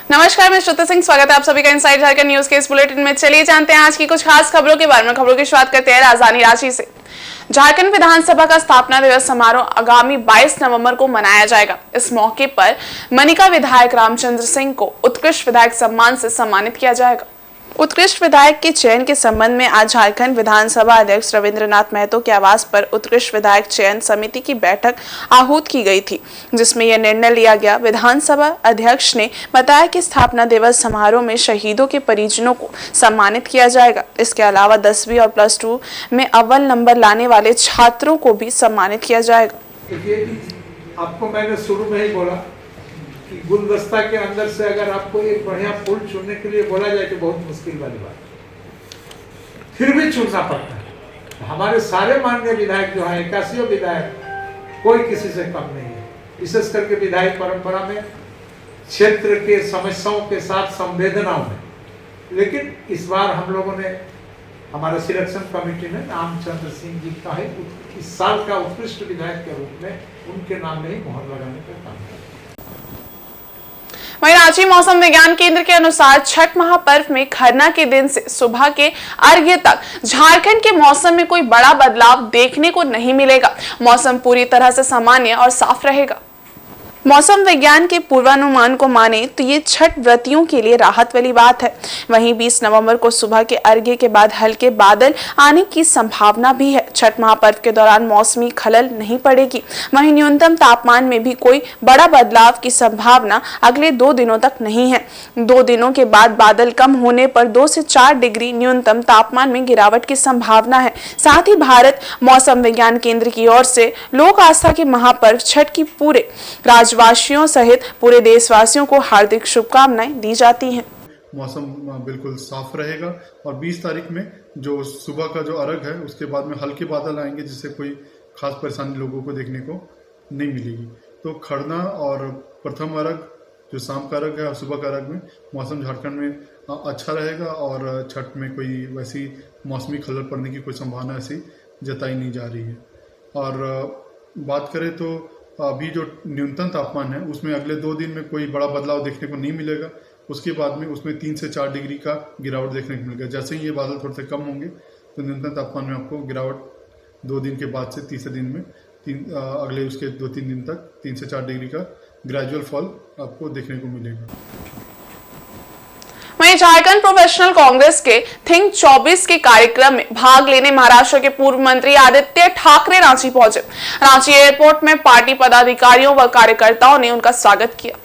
नमस्कार, मैं श्रुति सिंह। स्वागत है आप सभी का इनसाइड झारखंड न्यूज के इस बुलेटिन में। चलिए जानते हैं आज की कुछ खास खबरों के बारे में। खबरों की शुरुआत करते हैं राजधानी रांची से। झारखंड विधानसभा का स्थापना दिवस समारोह आगामी 22 नवंबर को मनाया जाएगा। इस मौके पर मनिका विधायक रामचंद्र सिंह को उत्कृष्ट विधायक सम्मान से सम्मानित किया जाएगा। उत्कृष्ट विधायक के चयन के संबंध में आज झारखंड विधानसभा अध्यक्ष रविंद्रनाथ महतो के आवास पर उत्कृष्ट विधायक चयन समिति की बैठक आहूत की गई थी, जिसमें यह निर्णय लिया गया। विधानसभा अध्यक्ष ने बताया कि स्थापना दिवस समारोह में शहीदों के परिजनों को सम्मानित किया जाएगा। इसके अलावा 10वीं और +2 में अव्वल नंबर लाने वाले छात्रों को भी सम्मानित किया जाएगा। आपको मैंने शुरू में ही बोला कि गुलदस्ता के अंदर से अगर आपको एक बढ़िया फूल चुनने के लिए बोला जाए तो बहुत मुश्किल वाली बात, फिर भी चुनना पड़ता है। हमारे सारे माननीय विधायक जो हैं, 81 विधायक, कोई किसी से कम नहीं है। विशेष करके विधायक परंपरा में क्षेत्र के समस्याओं के साथ संवेदनाओं में। लेकिन इस बार हम लोगों ने, हमारा सिलेक्शन कमेटी ने रामचंद्र सिंह जी का है इस साल का उत्कृष्ट विधायक के रूप में उनके नाम में ही मोहर लगाने का काम किया। वहीं रांची मौसम विज्ञान केंद्र के अनुसार छठ महापर्व में खरना के दिन से सुबह के अर्घ्य तक झारखंड के मौसम में कोई बड़ा बदलाव देखने को नहीं मिलेगा। मौसम पूरी तरह से सामान्य और साफ रहेगा। मौसम विज्ञान के पूर्वानुमान को माने तो ये छठ व्रतियों के लिए राहत वाली बात है। वहीं 20 नवंबर को सुबह के अर्घ्य के बाद हल्के बादल आने की संभावना भी है। छठ महापर्व के दौरान मौसमी खलल नहीं पड़ेगी। वहीं न्यूनतम तापमान में भी कोई बड़ा बदलाव की संभावना अगले 2 दिनों तक नहीं है। 2 दिनों के बाद बादल कम होने पर 2 से 4 डिग्री न्यूनतम तापमान में गिरावट की संभावना है। साथ ही भारत मौसम विज्ञान केंद्र की ओर से लोक आस्था के महापर्व छठ की पूरे वासियों सहित पूरे देशवासियों को हार्दिक शुभकामनाएं दी जाती हैं। मौसम बिल्कुल साफ रहेगा और 20 तारीख में जो सुबह का जो अर्घ है उसके बाद में हल्के बादल आएंगे, जिससे कोई खास परेशानी लोगों को देखने को नहीं मिलेगी। तो खरना और प्रथम अर्घ जो शाम का अर्घ है और सुबह का अर्घ में मौसम झारखंड में अच्छा रहेगा और छठ में कोई वैसी मौसमी खलल पड़ने की कोई संभावना ऐसी जताई नहीं जा रही है। और बात करें तो अभी जो न्यूनतम तापमान है उसमें अगले 2 दिन में कोई बड़ा बदलाव देखने को नहीं मिलेगा। उसके बाद में उसमें 3 से 4 डिग्री का गिरावट देखने को मिलेगा। जैसे ही ये बादल थोड़े से कम होंगे तो न्यूनतम तापमान में आपको गिरावट 2 दिन के बाद से तीसरे दिन में अगले उसके 2-3 दिन तक 3 से 4 डिग्री का ग्रेजुअल फॉल आपको देखने को मिलेगा। वहीं झारखंड प्रोफेशनल कांग्रेस के थिंक 24 के कार्यक्रम में भाग लेने महाराष्ट्र के पूर्व मंत्री आदित्य ठाकरे रांची पहुंचे। रांची एयरपोर्ट में पार्टी पदाधिकारियों व कार्यकर्ताओं ने उनका स्वागत किया।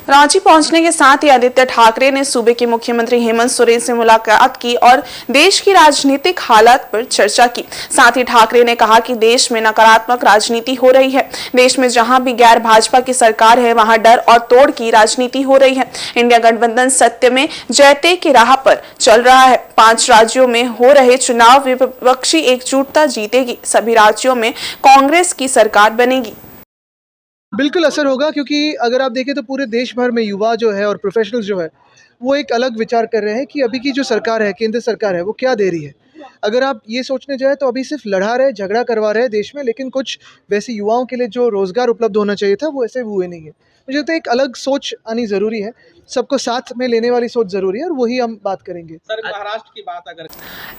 रांची पहुंचने के साथ ही आदित्य ठाकरे ने सूबे के मुख्यमंत्री हेमंत सोरेन से मुलाकात की और देश की राजनीतिक हालात पर चर्चा की। साथ ही ठाकरे ने कहा कि देश में नकारात्मक राजनीति हो रही है। देश में जहां भी गैर भाजपा की सरकार है वहां डर और तोड़ की राजनीति हो रही है। इंडिया गठबंधन सत्य में जयते की राह पर चल रहा है। 5 राज्यों में हो रहे चुनाव विपक्षी एकजुटता जीतेगी। सभी राज्यों में कांग्रेस की सरकार बनेगी। बिल्कुल असर होगा, क्योंकि अगर आप देखें तो पूरे देश भर में युवा जो है और प्रोफेशनल्स जो है वो एक अलग विचार कर रहे हैं कि अभी की जो सरकार है, केंद्र सरकार है, वो क्या दे रही है। अगर आप ये सोचने जाए तो अभी सिर्फ लड़ा रहे, झगड़ा करवा रहे देश में, लेकिन कुछ वैसे युवाओं के लिए जो रोजगार उपलब्ध होना चाहिए था वो ऐसे हुए नहीं है। मुझे तो एक अलग सोच आनी ज़रूरी है, सबको साथ में लेने वाली सोच ज़रूरी है और वही हम बात करेंगे। सर, महाराष्ट्र की बात अगर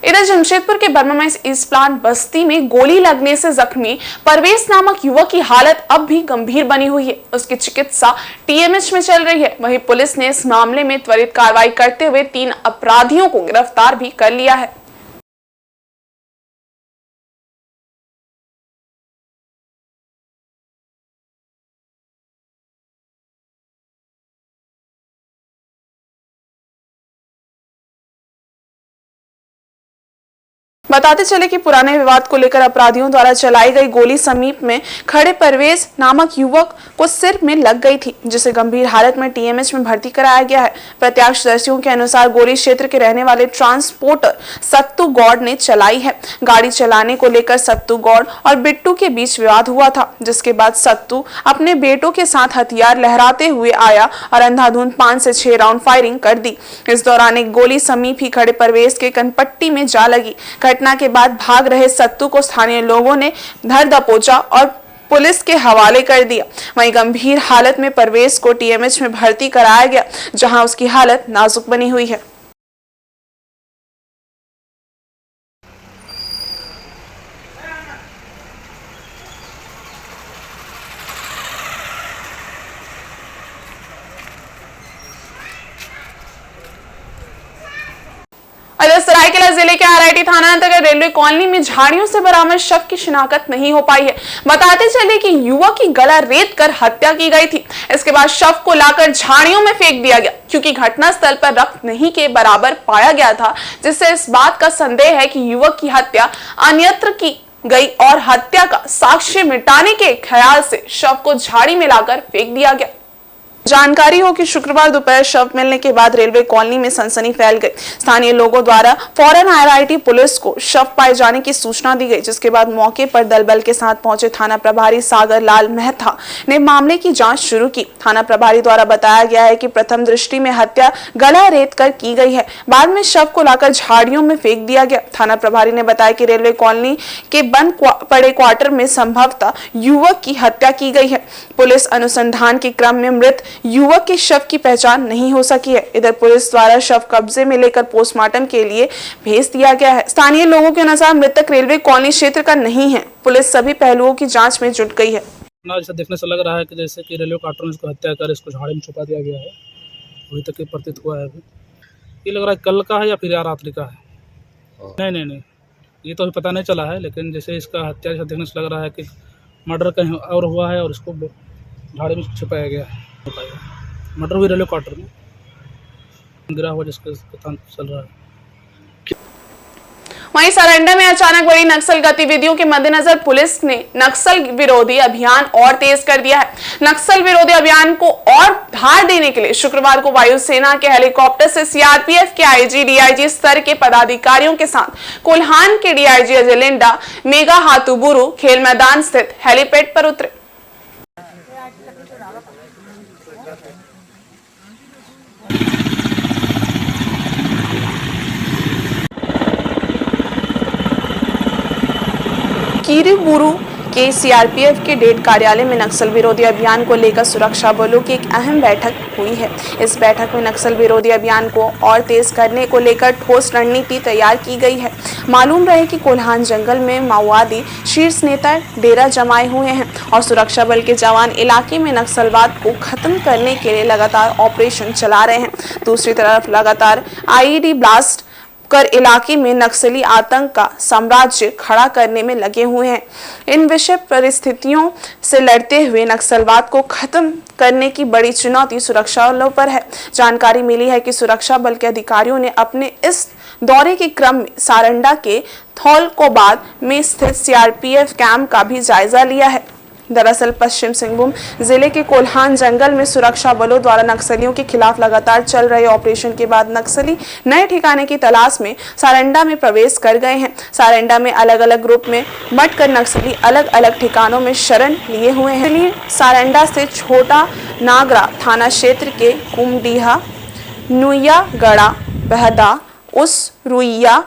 इधर जमशेदपुर के बर्मा ईस्ट प्लांट बस्ती में गोली लगने से जख्मी परवेज नामक युवक की हालत अब भी गंभीर बनी हुई है। उसकी चिकित्सा टीएमएच में चल रही है। वहीं पुलिस ने इस मामले में त्वरित कार्रवाई करते हुए 3 अपराधियों को गिरफ्तार भी कर लिया है। बताते चले कि पुराने विवाद को लेकर अपराधियों द्वारा चलाई गई गोली समीप में खड़े परवेज नामक युवक को सिर में लग गई थी, जिसे गंभीर हालत में टीएमएच में भर्ती कराया गया है। प्रत्यक्षदर्शियों के अनुसार गोली क्षेत्र के रहने वाले ट्रांसपोर्टर सत्तू गौड़ ने चलाई है। गाड़ी चलाने को लेकर सत्तू गौड़ और बिट्टू के बीच विवाद हुआ था, जिसके बाद सत्तू अपने बेटों के साथ हथियार लहराते हुए आया और अंधाधुंध 5 से 6 राउंड फायरिंग कर दी। इस दौरान एक गोली समीप ही खड़े परवेज के कनपट्टी में जा लगी। घटना के बाद भाग रहे सत्तू को स्थानीय लोगों ने धर दबोचा और पुलिस के हवाले कर दिया। वहीं गंभीर हालत में परवेज को टीएमएच में भर्ती कराया गया, जहां उसकी हालत नाजुक बनी हुई है। सरायकेला जिले के आरआईटी थाना अंतर्गत रेलवे कॉलोनी में झाड़ियों से बरामद शव की शिनाख्त नहीं हो पाई है। बताते चले कि युवक की गला रेत कर हत्या की गई थी। इसके बाद शव को लाकर झाड़ियों में फेंक दिया गया, क्योंकि घटनास्थल पर रक्त नहीं के बराबर पाया गया था, जिससे इस बात का संदेह है कि युवक की हत्या अन्यत्र की गई और हत्या का साक्ष्य मिटाने के ख्याल से शव को झाड़ी में लाकर फेंक दिया गया। जानकारी हो कि शुक्रवार दोपहर शव मिलने के बाद रेलवे कॉलोनी में सनसनी फैल गई। स्थानीय लोगों द्वारा फौरन आरआईटी पुलिस को शव पाए जाने की सूचना दी गई, जिसके बाद मौके पर दल बल के साथ पहुंचे थाना प्रभारी सागर लाल मेहता ने मामले की जांच शुरू की। थाना प्रभारी द्वारा बताया गया है कि प्रथम दृष्टि में हत्या गला रेत कर की गई है, बाद में शव को लाकर झाड़ियों में फेंक दिया गया। थाना प्रभारी ने बताया कि रेलवे कॉलोनी के बंद पड़े क्वार्टर में संभवतः युवक की हत्या की गई है। पुलिस अनुसंधान के क्रम में मृत युवक के शव की पहचान नहीं हो सकी है। इधर पुलिस द्वारा शव कब्जे में लेकर पोस्टमार्टम के लिए भेज दिया गया है। स्थानीय लोगों के अनुसार मृतक रेलवे कॉलोनी क्षेत्र का नहीं है। पुलिस सभी पहलुओं की जांच में जुट गई है। जैसा देखने से लग रहा है कि जैसे कि रेलवे क्वार्टर में इसको हत्या कर इसको झाड़ी में छुपा दिया गया है, वही तक प्रतीत हुआ है। अभी ये लग रहा है कल का है या फिर रात्रि का है। नहीं, ये तो अभी पता नहीं चला है, लेकिन जैसे इसका हत्या जैसा देखने से लग रहा है कि मर्डर कहीं और हुआ है और इसको झाड़ी में छुपाया गया है। मर्डर हुई रेलवे क्वार्टर में गिरा हुआ जिसका चल रहा है। वहीं सारंडा में अचानक बड़ी नक्सल गतिविधियों के मद्देनजर पुलिस ने नक्सल विरोधी अभियान और तेज कर दिया है। नक्सल विरोधी अभियान को और धार देने के लिए शुक्रवार को वायुसेना के हेलीकॉप्टर से सीआरपीएफ के आईजी डीआईजी स्तर के पदाधिकारियों के साथ कोल्हान के डीआईजी अजलिंडा मेगा हाथुबुरु खेल मैदान स्थित हेलीपैड पर उतरे। कीरीबुरु के सीआरपीएफ के डेढ़ कार्यालय में नक्सल विरोधी अभियान को लेकर सुरक्षा बलों की एक अहम बैठक हुई है। इस बैठक में नक्सल विरोधी अभियान को और तेज करने को लेकर ठोस रणनीति तैयार की गई है। मालूम रहे कि कोल्हान जंगल में माओवादी शीर्ष नेता डेरा जमाए हुए हैं और सुरक्षा बल के जवान इलाके में नक्सलवाद को खत्म करने के लिए लगातार ऑपरेशन चला रहे हैं। दूसरी तरफ लगातार आईईडी ब्लास्ट कर इलाके में नक्सली आतंक का साम्राज्य खड़ा करने में लगे हुए हैं। इन विषय परिस्थितियों से लड़ते हुए नक्सलवाद को खत्म करने की बड़ी चुनौती सुरक्षा बलों पर है। जानकारी मिली है कि सुरक्षा बल के अधिकारियों ने अपने इस दौरे के क्रम में सारंडा के थौलकोबाद में स्थित सीआरपीएफ कैंप का भी जायजा लिया है। दरअसल पश्चिम सिंहभूम जिले के कोल्हान जंगल में सुरक्षा बलों द्वारा नक्सलियों के खिलाफ लगातार चल रहे ऑपरेशन के बाद नक्सली नए ठिकाने की तलाश में सारंडा में प्रवेश कर गए हैं। सारंडा में अलग अलग ग्रुप में बंटकर नक्सली अलग अलग ठिकानों में शरण लिए हुए हैं। इसलिए सारंडा से छोटा नागरा थाना क्षेत्र के कुमडीहा, नुइयागड़ा, बहदा, उस रुइया,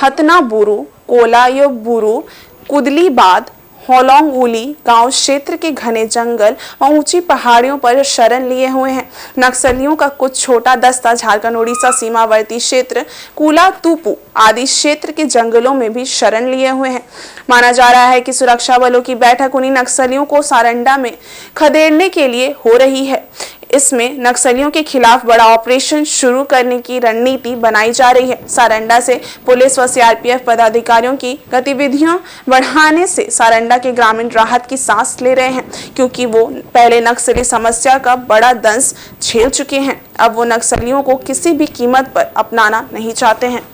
हतनाबुरु, कोलायोबुरु, कुदलीबाद, होलोंगुली गांव क्षेत्र के घने जंगल व ऊंची पहाड़ियों पर शरण लिए हुए हैं। नक्सलियों का कुछ छोटा दस्ता झारखंड उड़ीसा सीमावर्ती क्षेत्र कुलातुपु आदि क्षेत्र के जंगलों में भी शरण लिए हुए हैं। माना जा रहा है कि सुरक्षा बलों की बैठक उन्हीं नक्सलियों को सारंडा में खदेड़ने के लिए हो रही है। इसमें नक्सलियों के खिलाफ बड़ा ऑपरेशन शुरू करने की रणनीति बनाई जा रही है। सारंडा से पुलिस व सीआरपीएफ पदाधिकारियों की गतिविधियां बढ़ाने से सारंडा के ग्रामीण राहत की सांस ले रहे हैं, क्योंकि वो पहले नक्सली समस्या का बड़ा दंश झेल चुके हैं। अब वो नक्सलियों को किसी भी कीमत पर अपनाना नहीं चाहते हैं।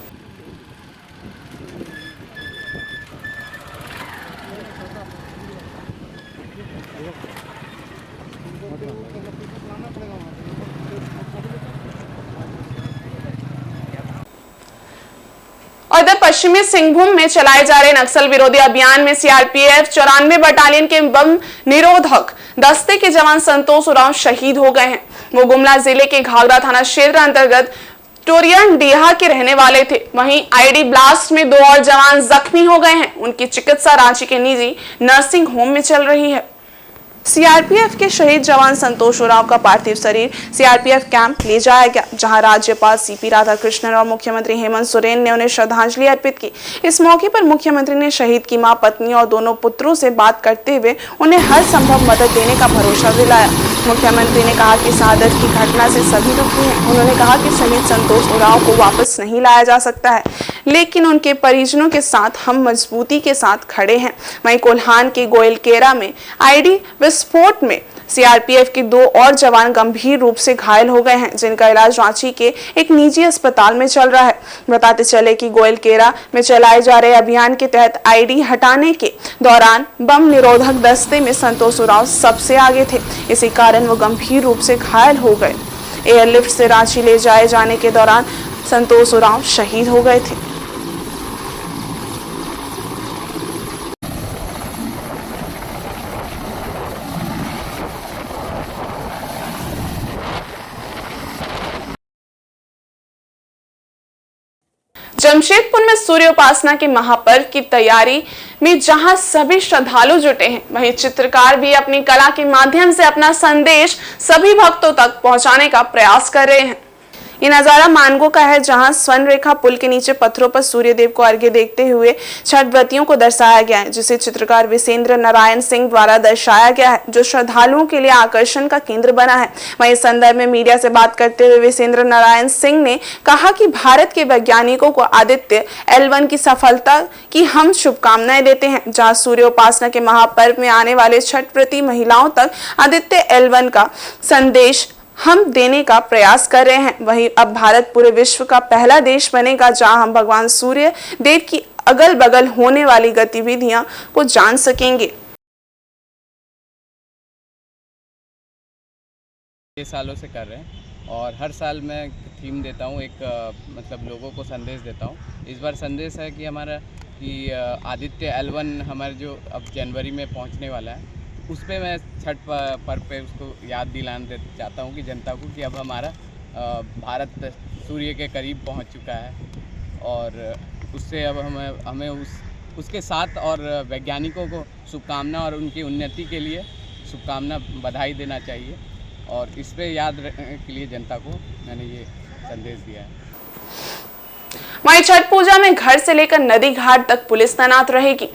और इधर पश्चिमी सिंहभूम में चलाए जा रहे नक्सल विरोधी अभियान में सीआरपीएफ 94 बटालियन के बम निरोधक दस्ते के जवान संतोष उरांव शहीद हो गए हैं। वो गुमला जिले के घाघरा थाना क्षेत्र अंतर्गत टोरियन डीहा के रहने वाले थे। वहीं आईडी ब्लास्ट में 2 और जवान जख्मी हो गए हैं। उनकी चिकित्सा रांची के निजी नर्सिंग होम में चल रही है। सीआरपीएफ के शहीद जवान संतोष उरांव का पार्थिव शरीर सीआरपीएफ कैंप ले जाया गया, जहां राज्यपाल सीपी राधाकृष्णन और मुख्यमंत्री हेमंत सोरेन ने उन्हें श्रद्धांजलि अर्पित की। इस मौके पर मुख्यमंत्री ने शहीद की मां, पत्नी और दोनों पुत्रों से बात करते हुए उन्हें हर संभव मदद देने का भरोसा दिलाया। मुख्यमंत्री ने कहा कि शहादत की घटना से सभी दुखी हैं। उन्होंने कहा कि शहीद संतोष उरांव को वापस नहीं लाया जा सकता है, लेकिन उनके परिजनों के साथ हम मजबूती के साथ खड़े हैं। वहीं कोल्हान के गोयलकेरा में आईडी विस्फोट में सीआरपीएफ के 2 और जवान गंभीर रूप से घायल हो गए हैं, जिनका इलाज रांची के एक निजी अस्पताल में चल रहा है। बताते चले कि गोयलकेरा में चलाए जा रहे अभियान के तहत आईडी हटाने के दौरान बम निरोधक दस्ते में संतोष उरांव सबसे आगे थे। इसी कारण वो गंभीर रूप से घायल हो गए। एयरलिफ्ट से रांची ले जाए जाने के दौरान संतोष उरांव शहीद हो गए थे। जमशेदपुर में सूर्य उपासना के महापर्व की तैयारी में जहां सभी श्रद्धालु जुटे हैं, वहीं चित्रकार भी अपनी कला के माध्यम से अपना संदेश सभी भक्तों तक पहुंचाने का प्रयास कर रहे हैं। ये नजारा मानगो का है, जहां स्वर्ण रेखा पुल के नीचे पत्थरों पर सूर्य देव को अर्घ्य देखते हुए छठ व्रतियों को दर्शाया गया है, जिसे चित्रकार विसेंद्र नारायण सिंह द्वारा दर्शाया गया है, जो श्रद्धालुओं के लिए आकर्षण का केंद्र बना है। वहीं इस संदर्भ में मीडिया से बात करते हुए विसेंद्र नारायण सिंह ने कहा कि भारत के वैज्ञानिकों को आदित्य L1 की सफलता की हम शुभकामनाएं देते हैं। जहाँ सूर्य उपासना के महापर्व में आने वाले छठ व्रती महिलाओं तक आदित्य L1 का संदेश हम देने का प्रयास कर रहे हैं। वहीं अब भारत पूरे विश्व का पहला देश बनेगा, जहां हम भगवान सूर्य देव की अगल बगल होने वाली गतिविधियां को जान सकेंगे। ये सालों से कर रहे हैं और हर साल मैं थीम देता हूँ, एक मतलब लोगों को संदेश देता हूँ। इस बार संदेश है कि हमारा कि आदित्य L1 हमारे जो अब जनवरी में पहुँचने वाला है, उस पर मैं छठ पर्व पे उसको याद दिलाना चाहता हूँ कि जनता को कि अब हमारा भारत सूर्य के करीब पहुँच चुका है और उससे अब हमें उसके साथ और वैज्ञानिकों को शुभकामना और उनकी उन्नति के लिए शुभकामना बधाई देना चाहिए। और इस पे याद रखने के लिए जनता को मैंने ये संदेश दिया है। वहीं छठ पूजा में घर से लेकर नदी घाट तक पुलिस तैनात रहेगी।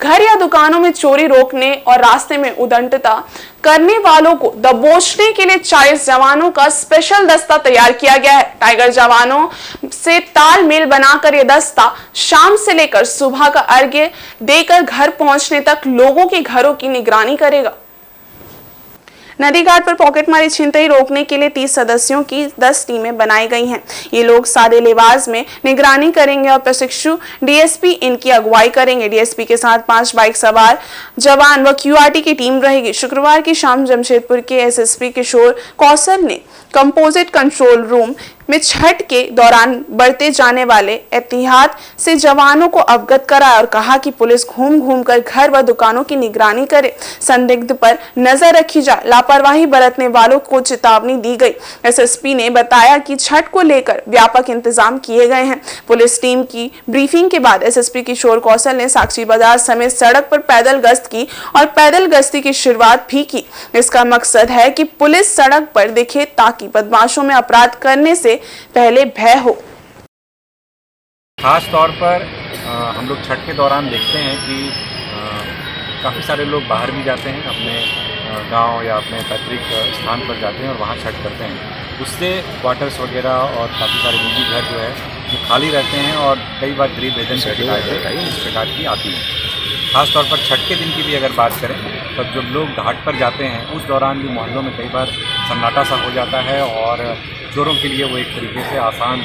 घर या दुकानों में चोरी रोकने और रास्ते में उद्दंडता करने वालों को दबोचने के लिए 40 जवानों का स्पेशल दस्ता तैयार किया गया है। टाइगर जवानों से तालमेल बनाकर यह दस्ता शाम से लेकर सुबह का अर्घ्य देकर घर पहुंचने तक लोगों के घरों की निगरानी करेगा। नदी घाट पर पॉकेटमारी छिनतई रोकने के लिए 30 सदस्यों की 10 टीमें बनाई गई हैं। ये लोग सादे लिबास में निगरानी करेंगे और प्रशिक्षु डीएसपी इनकी अगुवाई करेंगे। डीएसपी के साथ 5 बाइक सवार जवान व क्यूआरटी की टीम रहेगी। शुक्रवार की शाम जमशेदपुर के एसएसपी किशोर कौशल ने कंपोजिट कंट्रोल रूम में छठ के दौरान बरते जाने वाले एहतियात से जवानों को अवगत कराया और कहा कि पुलिस घूम घूम कर घर व दुकानों की निगरानी करे, संदिग्ध पर नजर रखी जाए, लापरवाही बरतने वालों को चेतावनी दी गई। एसएसपी ने बताया कि छठ को लेकर व्यापक इंतजाम किए गए हैं। पुलिस टीम की ब्रीफिंग के बाद एसएसपी किशोर कौशल ने साक्षी बाजार समेत सड़क पर पैदल गश्त की और पैदल गश्ती की शुरुआत भी की। इसका मकसद है कि पुलिस सड़क पर दिखे ताकि बदमाशों में अपराध करने से पहले भय हो। खास तौर पर हम लोग छठ के दौरान देखते हैं कि काफ़ी सारे लोग बाहर भी जाते हैं, अपने गांव या अपने पैतृक स्थान पर जाते हैं और वहां छठ करते हैं। उससे क्वार्टर्स वगैरह और काफ़ी सारे निजी घर जो है वो खाली रहते हैं और कई बार गरीब भेजन की शिकायतें इस प्रकार की आती हैं। खास तौर पर छठ के दिन की भी अगर बात करें, तब जब लोग घाट पर जाते हैं उस दौरान भी मोहल्लों में कई बार सन्नाटा सा हो जाता है और चोरों के लिए वो एक तरीके से आसान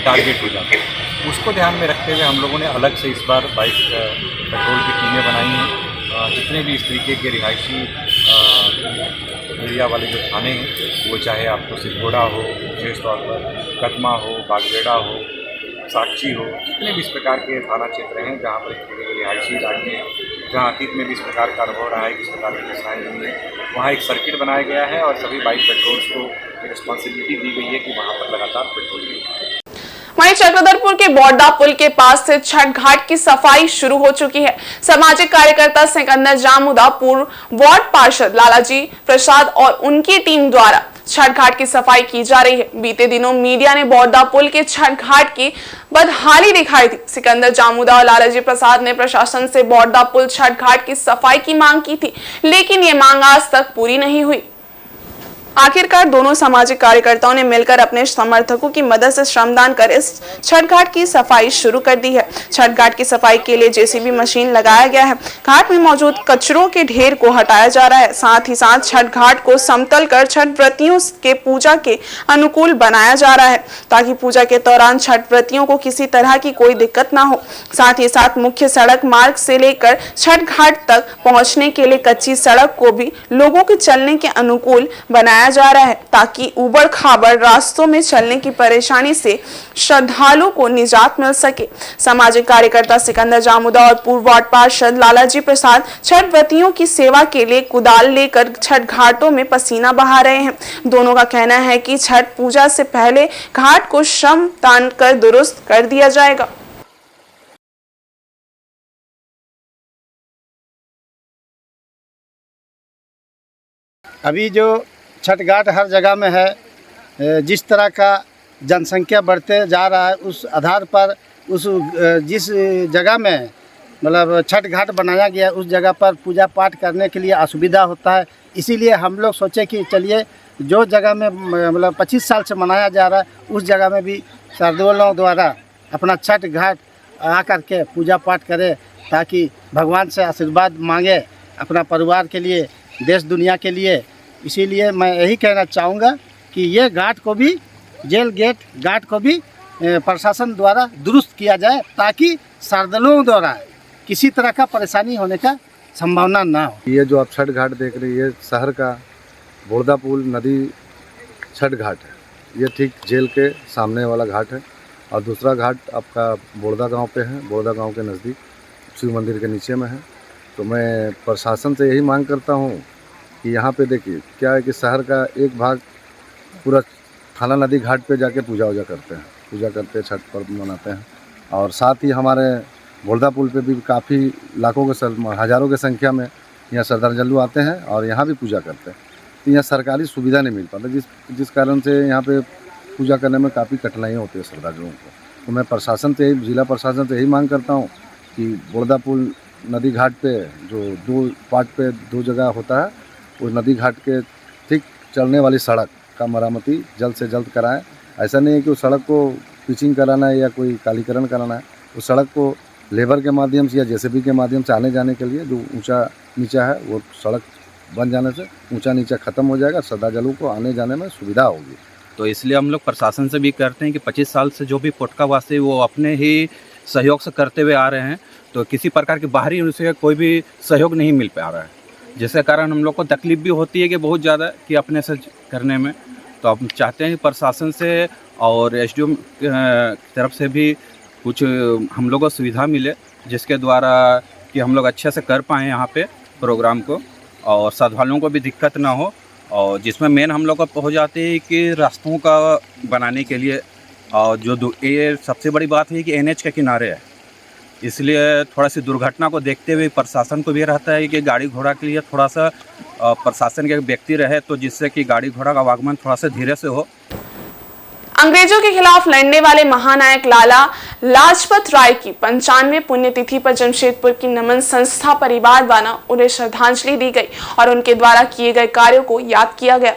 टारगेट हो जाता है। उसको ध्यान में रखते हुए हम लोगों ने अलग से इस बार बाइक पेट्रोल की टीमें बनाई हैं। जितने भी इस तरीके के रिहायशी एरिया वाले जो थाने हैं, वो चाहे आपको सिद्धोड़ा हो, विशेष तौर पर कदमा हो, बागबेड़ा हो, साक्षी हो, जितने भी इस प्रकार के थाना क्षेत्र हैं जहाँ पर इस तरीके के रिहायशी इलाके हैं, जहाँ अतीत में भी इस प्रकार का अनुभव रहा है, किस प्रकार की घटनाएँ हुई हैं, वहाँ एक सर्किट बनाया गया है और सभी बाइक पेट्रोल्स को रिस्पॉन्सिबिलिटी दी गई है कि वहाँ पर लगातार पेट्रोल दें। वहीं चक्रधरपुर के बौड्डा पुल के पास से छठ घाट की सफाई शुरू हो चुकी है। सामाजिक कार्यकर्ता सिकंदर जामुदा, पूर्व वार्ड पार्षद लालाजी प्रसाद और उनकी टीम द्वारा छठ घाट की सफाई की जा रही है। बीते दिनों मीडिया ने बौड्डा पुल के छठ घाट की बदहाली दिखाई थी। सिकंदर जामुदा और लालाजी प्रसाद ने प्रशासन से बौड्डा पुल छठ घाट की सफाई की मांग की थी, लेकिन ये मांग आज तक पूरी नहीं हुई। आखिरकार दोनों सामाजिक कार्यकर्ताओं ने मिलकर अपने समर्थकों की मदद से श्रमदान कर इस छठ घाट की सफाई शुरू कर दी है। छठ घाट की सफाई के लिए जेसीबी मशीन लगाया गया है। घाट में मौजूद कचरों के ढेर को हटाया जा रहा है। साथ ही साथ छठ घाट को समतल कर छठ व्रतियों के पूजा के अनुकूल बनाया जा रहा है, ताकि पूजा के दौरान छठ व्रतियों को किसी तरह की कोई दिक्कत ना हो। साथ ही साथ मुख्य सड़क मार्ग से लेकर छठ घाट तक पहुंचने के लिए कच्ची सड़क को भी लोगों के चलने के अनुकूल बनाया जा रहा है, ताकि उबड़ खाबड़ रास्तों में चलने की परेशानी से श्रद्धालुओं को निजात मिल सके। सामाजिक कार्यकर्ता सिकंदर जामुदा और पूर्व वार्ड पार्षद लालाजी प्रसाद छठ व्रतियों की सेवा के लिए कुदाल लेकर छठ घाटों में पसीना बहा रहे हैं। दोनों का कहना है कि छठ पूजा से पहले घाट को श्रम दान कर दुरुस्त कर दिया जाएगा। अभी जो छठ घाट हर जगह में है, जिस तरह का जनसंख्या बढ़ते जा रहा है उस आधार पर जिस जगह में मतलब छठ घाट बनाया गया उस जगह पर पूजा पाठ करने के लिए असुविधा होता है। इसीलिए हम लोग सोचे कि चलिए जो जगह में मतलब 25 साल से मनाया जा रहा है उस जगह में भी श्रद्धालुओं द्वारा अपना छठ घाट आकर के पूजा पाठ करें, ताकि भगवान से आशीर्वाद मांगे अपना परिवार के लिए, देश दुनिया के लिए। इसीलिए मैं यही कहना चाहूँगा कि ये घाट को भी जेल गेट घाट को भी प्रशासन द्वारा दुरुस्त किया जाए, ताकि श्रद्धालुओं द्वारा किसी तरह का परेशानी होने का संभावना ना हो। ये जो आप छठ घाट देख रहे हैं ये शहर का बौड्डा पुल नदी छठ घाट है। ये ठीक जेल के सामने वाला घाट है और दूसरा घाट आपका बौड्डा गांव पे है। बौड्डा गांव के नज़दीक शिव मंदिर के नीचे में है। तो मैं प्रशासन से यही मांग करता हूँ कि यहाँ पे देखिए क्या है कि शहर का एक भाग पूरा थाना नदी घाट पे जाके पूजा करते हैं, छठ पर्व मनाते हैं। और साथ ही हमारे बौड्डा पुल पे भी काफ़ी लाखों के हज़ारों की संख्या में यहाँ श्रद्धालु आते हैं और यहाँ भी पूजा करते हैं। तो यहाँ सरकारी सुविधा नहीं मिल पाता, जिस कारण से यहाँ पे पूजा करने में काफ़ी कठिनाइयाँ होती है श्रद्धालुओं को। तो मैं प्रशासन से जिला प्रशासन से यही मांग करता हूँ कि बौड्डा पुल नदी घाट पे जो 2 पार्ट पे 2 जगह होता है, उस नदी घाट के ठीक चलने वाली सड़क का मरम्मती जल्द से जल्द कराएं। ऐसा नहीं है कि उस सड़क को पिचिंग कराना है या कोई कालीकरण कराना है। उस सड़क को लेबर के माध्यम से या जेसीबी के माध्यम से आने जाने के लिए जो ऊंचा नीचा है वो सड़क बन जाने से ऊंचा नीचा ख़त्म हो जाएगा, श्रद्धालुओं को आने जाने में सुविधा होगी। तो इसलिए हम लोग प्रशासन से भी करते हैं कि 25 साल से जो भी पोटका वासी वो अपने ही सहयोग से करते हुए आ रहे हैं, तो किसी प्रकार की बाहरी उनसे कोई भी सहयोग नहीं मिल पा रहा है, जिसके कारण हम लोग को तकलीफ भी होती है कि बहुत ज़्यादा कि अपने से करने में। तो हम चाहते हैं प्रशासन से और एसडीएम तरफ से भी कुछ हम लोग को सुविधा मिले, जिसके द्वारा कि हम लोग अच्छे से कर पाएँ यहाँ पे प्रोग्राम को और श्रद्धालुओं को भी दिक्कत ना हो। और जिसमें मेन हम लोग को हो जाते हैं कि रास्तों का बनाने के लिए, और जो ये सबसे बड़ी बात है कि एनएच के किनारे है, इसलिए थोड़ा सी दुर्घटना को देखते हुए प्रशासन को भी रहता है कि गाड़ी घोड़ा के लिए थोड़ा सा प्रशासन के व्यक्ति रहे, तो जिससे कि गाड़ी घोड़ा का आवागमन थोड़ा सा धीरे से हो। अंग्रेजों के खिलाफ लड़ने वाले महानायक लाला लाजपत राय की 95वें पुण्यतिथि पर जमशेदपुर की नमन संस्था परिवार द्वारा उन्हें श्रद्धांजलि दी गई और उनके द्वारा किए गए कार्यों को याद किया गया।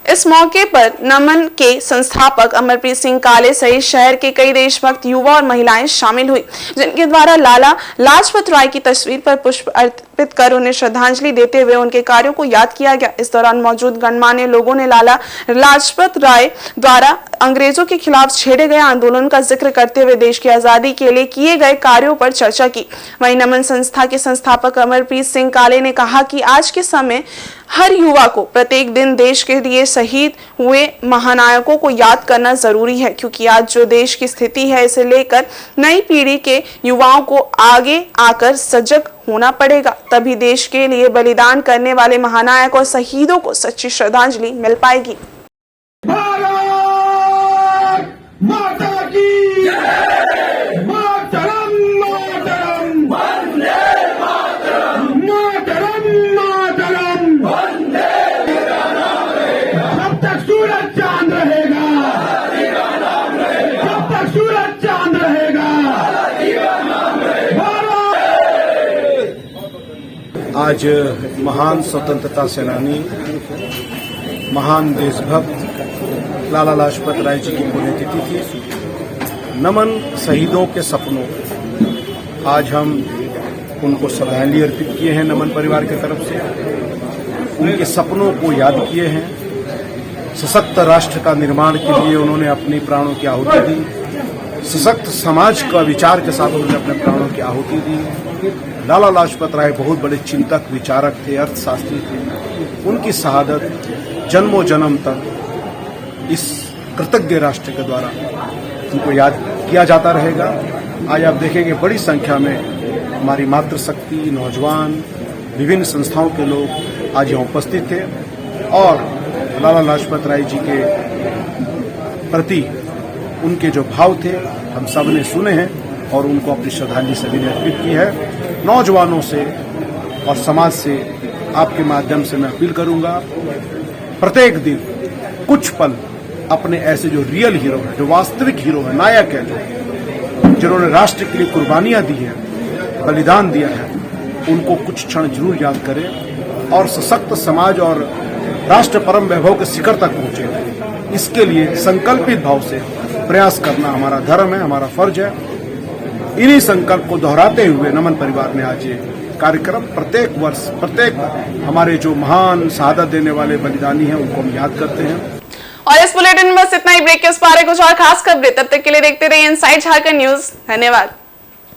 इस मौके पर नमन के संस्थापक अमरप्रीत सिंह काले सहित शहर के कई देशभक्त युवा और महिलाएं शामिल हुई, जिनके द्वारा लाला लाजपत राय की तस्वीर पर पुष्प अर्पित कर उन्हें श्रद्धांजलि देते हुए उनके कार्यों को याद किया गया। इस दौरान मौजूद गणमान्य लोगों ने लाला लाजपत राय द्वारा अंग्रेजों के खिलाफ छेड़े गए आंदोलन का जिक्र करते हुए देश की आजादी के लिए किए गए कार्यों पर चर्चा की। वहीं नमन संस्था के संस्थापक अमरप्रीत सिंह काले ने कहा कि आज के समय हर युवा को प्रत्येक दिन देश के लिए शहीद हुए महानायकों को याद करना जरूरी है, क्योंकि आज जो देश की स्थिति है इसे लेकर नई पीढ़ी के युवाओं को आगे आकर सजग होना पड़ेगा, तभी देश के लिए बलिदान करने वाले महानायक और शहीदों को सच्ची श्रद्धांजलि मिल पाएगी। माता की आज महान स्वतंत्रता सेनानी, महान देशभक्त लाला लाजपत राय जी की पुण्यतिथि थी। नमन शहीदों के सपनों, आज हम उनको श्रद्धांजलि अर्पित किए हैं नमन परिवार की तरफ से। उनके सपनों को याद किए हैं। सशक्त राष्ट्र का निर्माण के लिए उन्होंने अपने प्राणों की आहुति दी। सशक्त समाज का विचार के साथ उन्होंने अपने प्राणों की आहुति दी। लाला लाजपत राय बहुत बड़े चिंतक, विचारक थे, अर्थशास्त्री थे। उनकी शहादत जन्मों जन्म तक इस कृतज्ञ राष्ट्र के द्वारा उनको याद किया जाता रहेगा। आज आप देखेंगे बड़ी संख्या में हमारी मातृशक्ति, नौजवान, विभिन्न संस्थाओं के लोग आज यहाँ उपस्थित थे और लाला लाजपत राय जी के प्रति उनके जो भाव थे हम सब ने सुने हैं और उनको अपनी श्रद्धांजलि सभी ने अर्पित की है। नौजवानों से और समाज से आपके माध्यम से मैं अपील करूंगा, प्रत्येक दिन कुछ पल अपने ऐसे जो रियल हीरो हैं, जो वास्तविक हीरो है, नायक है, जिन्होंने राष्ट्र के लिए कुर्बानियां दी है, बलिदान दिया है, उनको कुछ क्षण जरूर याद करें और सशक्त समाज और राष्ट्र परम वैभव के शिखर तक पहुंचे। इसके लिए संकल्पित भाव से प्रयास करना हमारा धर्म है, हमारा फर्ज है। इन्हीं संकल्प को दोहराते हुए नमन परिवार ने आज ये कार्यक्रम प्रत्येक वर्ष, प्रत्येक हमारे जो महान शहादत देने वाले बलिदानी हैं उनको हम याद करते हैं। और इस बुलेटिन में बस इतना ही। ब्रेक के उस पारे कुछ और खास खबरें, तब तक के लिए देखते रहिए इनसाइड झारखंड न्यूज। धन्यवाद।